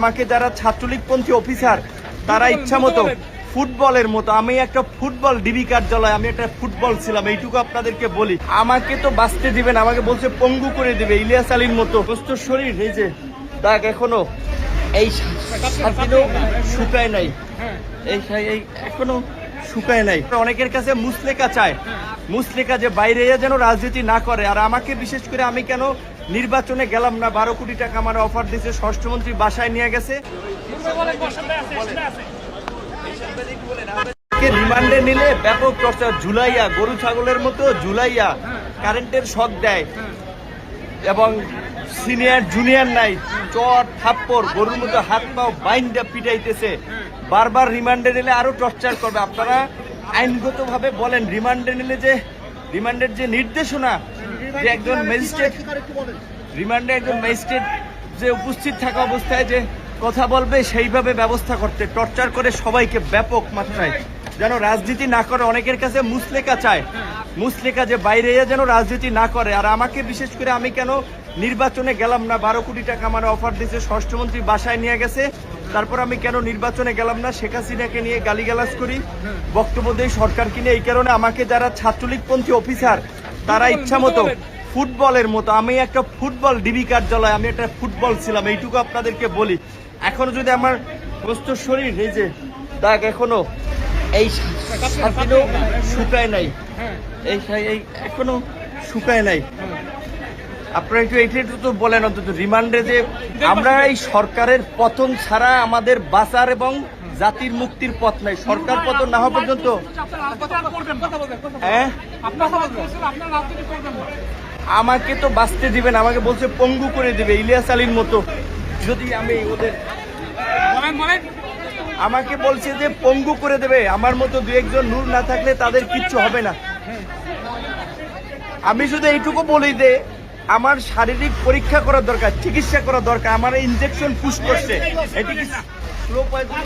আমাকে যারা ছাত্রলীগপন্থী অফিসার তারা ইচ্ছা মতো ফুটবলের মতো, আমি একটা ফুটবল ডিবি কার্যালয়, আমি একটা ফুটবল ছিলাম, এইটুকু আপনাদেরকে বলি। আমাকে তো বাঁচতে দিবেন, আমাকে বলছে পঙ্গু করে দিবে ইলিয়াস আলীর মতো। সুস্থ শরীর, এই যে দাগ এখনো এই শুকায় নাই, এই এখনো শুকায় নাই। অনেকের কাছে মুসলেকা চায়, মুসলেকা যে বাইরে যেন রাজনীতি না করে। আর আমাকে বিশেষ করে আমি কেন নির্বাচনে গেলাম না, 12 কোটি টাকা আমার অফার দিয়েছে, স্বরাষ্ট্রমন্ত্রী বাসায় নিয়ে গেছে। রিমান্ডে নিলে ব্যাপক চর্চা, ঝুলাইয়া গরু ছাগলের মতো ঝুলাইয়া কারেন্টের শক দেয় এবং সিনিয়র জুনিয়র নাই, চট থাপ্পড় গরুর মতো হাত পাও বাইন্দা পিটাইতেছে। বারবার রিমান্ডে নিলে আরো টর্চার করবে। আপনারা আইনগতভাবে বলেন, রিমান্ডে নিলে যে রিমান্ডের যে নির্দেশনা, যে একজন ম্যাজিস্ট্রেট রিমান্ডে একজন ম্যাজিস্ট্রেট যে উপস্থিত থাকা অবস্থায় যে কথা বলবে সেইভাবে ব্যবস্থা করতে, টর্চার করে সবাইকে ব্যাপক মাত্রায় যেন রাজনীতি না করে। অনেকের কাছে মুসলেকা চায়, মুসলেকা যে বাইরে যেন রাজনীতি না করে। আর আমাকে বিশেষ করে আমি কেন নির্বাচনে গেলাম না, 12 কোটি টাকা আমার অফার দিয়েছে, স্বরাষ্ট্রমন্ত্রী বাসায় নিয়ে গেছে, তারপর আমি কেন নির্বাচনে গেলাম না, শেখ হাসিনাকে নিয়ে গালিগালাজ করি, বক্তব্য দেই সরকারকে নিয়ে। এই কারণে আমাকে যারা ছাত্রলীগপন্থী অফিসার তারা ইচ্ছা মতো ফুটবলের মতো, আমি একটা ফুটবল ডিবি কার্যালয়, আমি একটা ফুটবল ছিলাম, এইটুকু আপনাদেরকে বলি। এখনো যদি আমার সুস্থ শরীর, এই যে দাগ এখনো এই শুকায় নাই, এই এখনো শুকায় নাই। আপনারা একটু তো বলেন অন্তত রিমান্ডে যে আমরা এই সরকারের পতন ছাড়া আমাদের বাঁচার এবং জাতির মুক্তির পথ নাই। সরকার পতন না হওয়া পর্যন্ত আমাকে তো বাঁচতে দিবেন, আমাকে বলছে পঙ্গু করে দিবে ইলিয়াস আলীর মতো। যদি আমি ওদের আমাকে বলছে যে পঙ্গু করে দেবে, আমার মতো দু একজন নূর না থাকলে তাদের কিচ্ছু হবে না। আমি শুধু এইটুকু বলি যে আমার শারীরিক পরীক্ষা করার দরকার, চিকিৎসা করা দরকার। আমার ইনজেকশন পুশ করছে, এটি কি স্লো পয়জন?